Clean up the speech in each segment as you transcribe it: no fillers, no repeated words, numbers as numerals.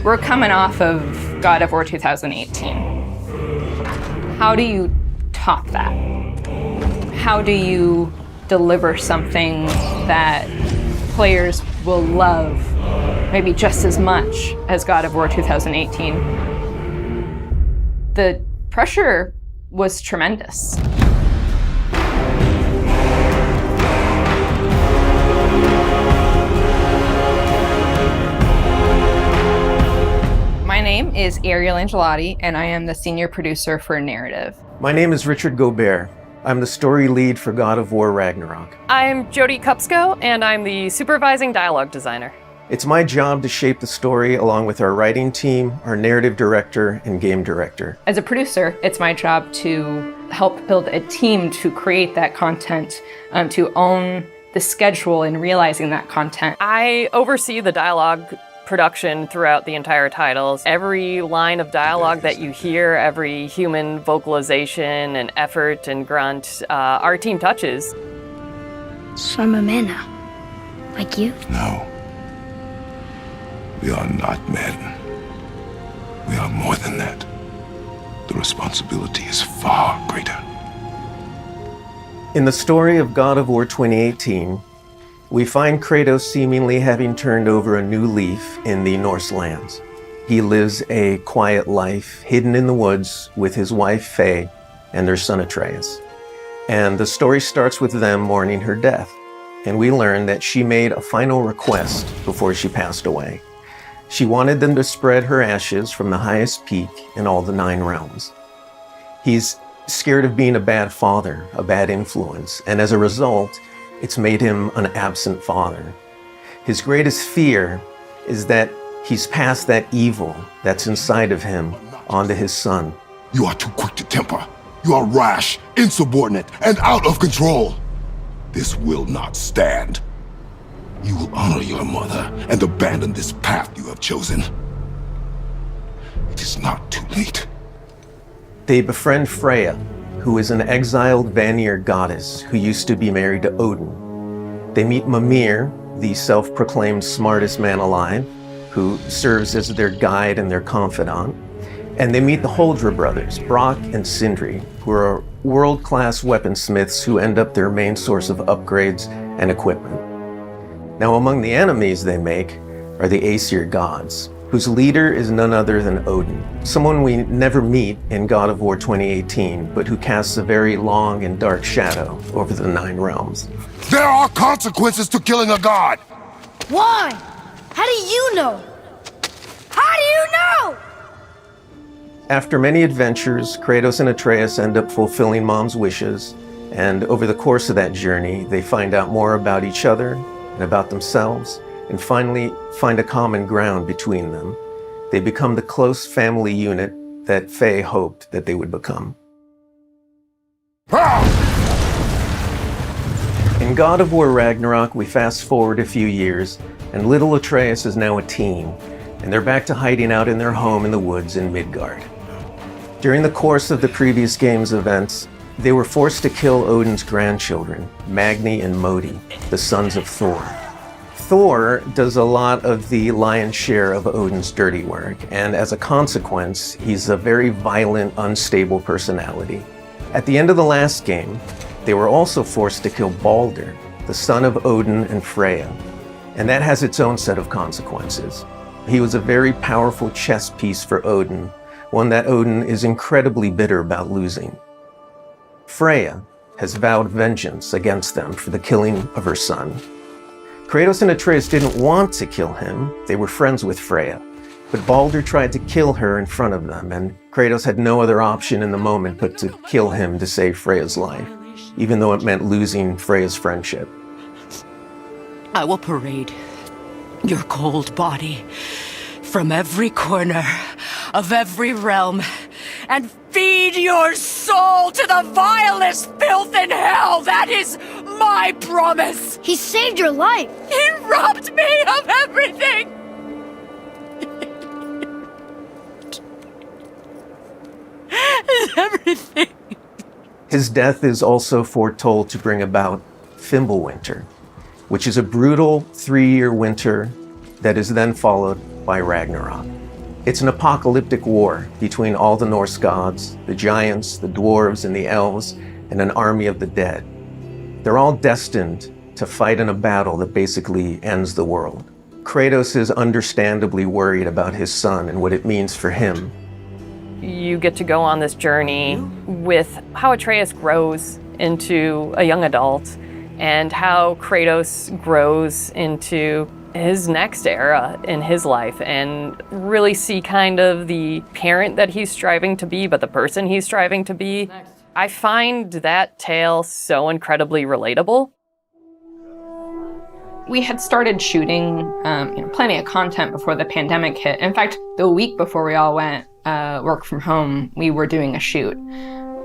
We're coming off of God of War 2018. How do you top that? How do you deliver something that players will love maybe just as much as God of War 2018? The pressure was tremendous. My name is Ariel Angelotti, and I am the senior producer for Narrative. My name is Richard Gobert. I'm the story lead for God of War Ragnarok. I'm Jody Kupsko, and I'm the supervising dialogue designer. It's my job to shape the story along with our writing team, our narrative director, and game director. As a producer, it's my job to help build a team to create that content, to own the schedule in realizing that content. I oversee the dialogue production throughout the entire titles. Every line of dialogue that you hear, every human vocalization and effort and grunt, our team touches. So I'm a man now, like you? No. We are not men. We are more than that. The responsibility is far greater. In the story of God of War 2018, we find Kratos seemingly having turned over a new leaf in the Norse lands. He lives a quiet life, hidden in the woods with his wife Faye and their son Atreus. And the story starts with them mourning her death, and we learn that she made a final request before she passed away. She wanted them to spread her ashes from the highest peak in all the 9 realms. He's scared of being a bad father, a bad influence, and as a result, it's made him an absent father. His greatest fear is that he's passed that evil that's inside of him onto his son. You are too quick to temper. You are rash, insubordinate, and out of control. This will not stand. You will honor your mother and abandon this path you have chosen. It is not too late. They befriend Freya, who is an exiled Vanir goddess who used to be married to Odin. They meet Mimir, the self-proclaimed smartest man alive, who serves as their guide and their confidant. And they meet the Holdra brothers, Brock and Sindri, who are world-class weaponsmiths who end up their main source of upgrades and equipment. Now, among the enemies they make are the Aesir gods, whose leader is none other than Odin, someone we never meet in God of War 2018, but who casts a very long and dark shadow over the 9 realms. There are consequences to killing a god! Why? How do you know? How do you know? After many adventures, Kratos and Atreus end up fulfilling Mom's wishes, and over the course of that journey, they find out more about each other and about themselves, and finally find a common ground between them. They become the close family unit that Faye hoped that they would become. In God of War Ragnarok, we fast forward a few years, and little Atreus is now a teen, and they're back to hiding out in their home in the woods in Midgard. During the course of the previous game's events, they were forced to kill Odin's grandchildren, Magni and Modi, the sons of Thor. Thor does a lot of the lion's share of Odin's dirty work, and as a consequence, he's a very violent, unstable personality. At the end of the last game, they were also forced to kill Balder, the son of Odin and Freya, and that has its own set of consequences. He was a very powerful chess piece for Odin, one that Odin is incredibly bitter about losing. Freya has vowed vengeance against them for the killing of her son. Kratos and Atreus didn't want to kill him, they were friends with Freya, but Balder tried to kill her in front of them, and Kratos had no other option in the moment but to kill him to save Freya's life, even though it meant losing Freya's friendship. I will parade your cold body from every corner of every realm and feed your soul to the vilest filth in hell. That is my promise. He saved your life. He robbed me of everything. Everything. His death is also foretold to bring about Fimbulwinter, which is a brutal 3-year winter that is then followed by Ragnarok. It's an apocalyptic war between all the Norse gods, the giants, the dwarves, and the elves, and an army of the dead. They're all destined to fight in a battle that basically ends the world. Kratos is understandably worried about his son and what it means for him. You get to go on this journey with how Atreus grows into a young adult and how Kratos grows into his next era in his life, and really see kind of the parent that he's striving to be, but the person he's striving to be. I find that tale so incredibly relatable. We had started shooting plenty of content before the pandemic hit. In fact, the week before we all went work from home, we were doing a shoot.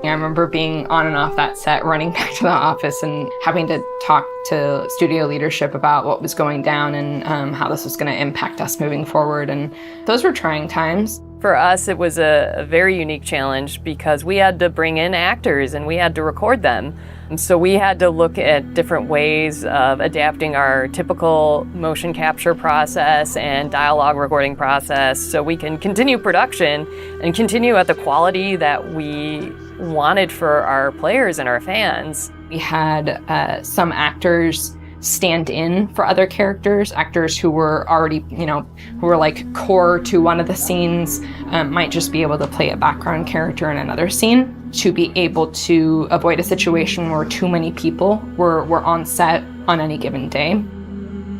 I remember being on and off that set, running back to the office and having to talk to studio leadership about what was going down and how this was going to impact us moving forward. And those were trying times. For us, it was a very unique challenge because we had to bring in actors and we had to record them. And so we had to look at different ways of adapting our typical motion capture process and dialogue recording process so we can continue production and continue at the quality that we wanted for our players and our fans. We had some actors stand in for other characters, actors who were already, who were like core to one of the scenes, might just be able to play a background character in another scene to be able to avoid a situation where too many people were on set on any given day.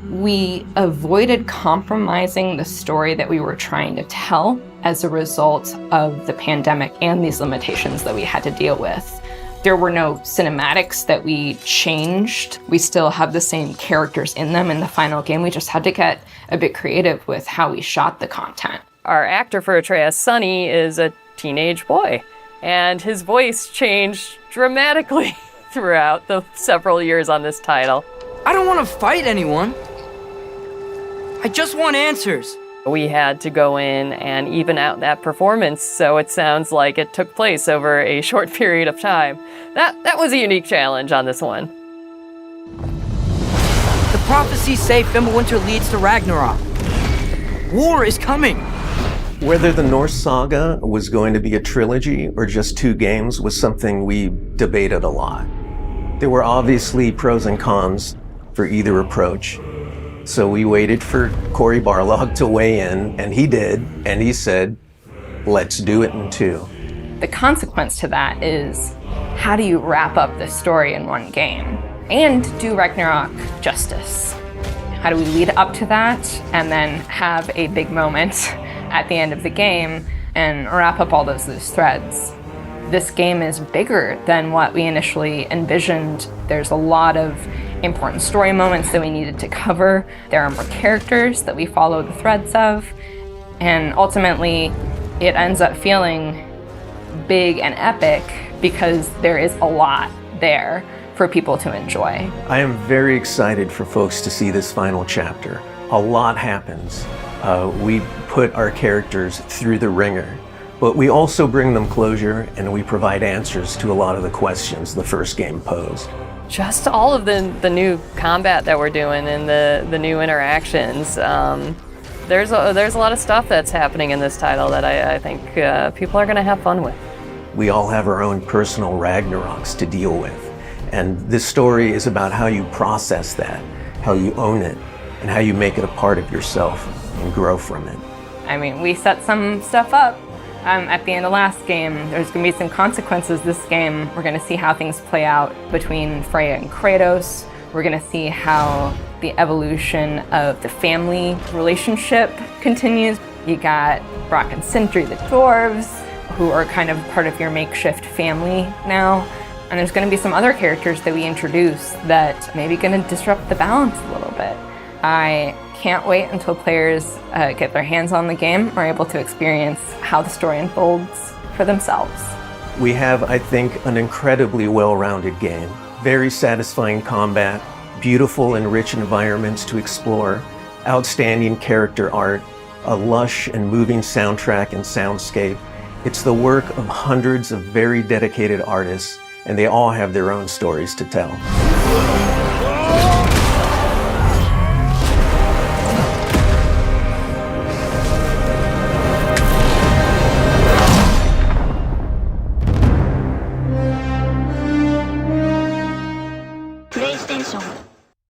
We avoided compromising the story that we were trying to tell as a result of the pandemic and these limitations that we had to deal with. There were no cinematics that we changed. We still have the same characters in them in the final game. We just had to get a bit creative with how we shot the content. Our actor for Atreus, Sonny, is a teenage boy, and his voice changed dramatically throughout the several years on this title. I don't want to fight anyone. I just want answers. We had to go in and even out that performance so it sounds like it took place over a short period of time. That was a unique challenge on this one. The prophecies say Fimbulwinter leads to Ragnarok. War is coming. Whether the Norse saga was going to be a trilogy or just 2 games was something we debated a lot. There were obviously pros and cons for either approach. So we waited for Cory Barlog to weigh in, and he did, and he said, let's do it in 2. The consequence to that is, how do you wrap up this story in one game and do Ragnarok justice? How do we lead up to that and then have a big moment at the end of the game and wrap up all those loose threads? This game is bigger than what we initially envisioned. There's a lot of important story moments that we needed to cover. There are more characters that we follow the threads of. And ultimately, it ends up feeling big and epic because there is a lot there for people to enjoy. I am very excited for folks to see this final chapter. A lot happens. We put our characters through the ringer, but we also bring them closure and we provide answers to a lot of the questions the first game posed. Just all of the new combat that we're doing and the new interactions. There's a lot of stuff that's happening in this title that I think people are going to have fun with. We all have our own personal Ragnaroks to deal with. And this story is about how you process that, how you own it, and how you make it a part of yourself and grow from it. I mean, we set some stuff up. At the end of last game, there's going to be some consequences this game. We're going to see how things play out between Freya and Kratos. We're going to see how the evolution of the family relationship continues. You got Brock and Sindri, the dwarves, who are kind of part of your makeshift family now. And there's going to be some other characters that we introduce that maybe going to disrupt the balance a little bit. I can't wait until players get their hands on the game or are able to experience how the story unfolds for themselves. We have, I think, an incredibly well-rounded game. Very satisfying combat, beautiful and rich environments to explore, outstanding character art, a lush and moving soundtrack and soundscape. It's the work of hundreds of very dedicated artists, and they all have their own stories to tell. so much.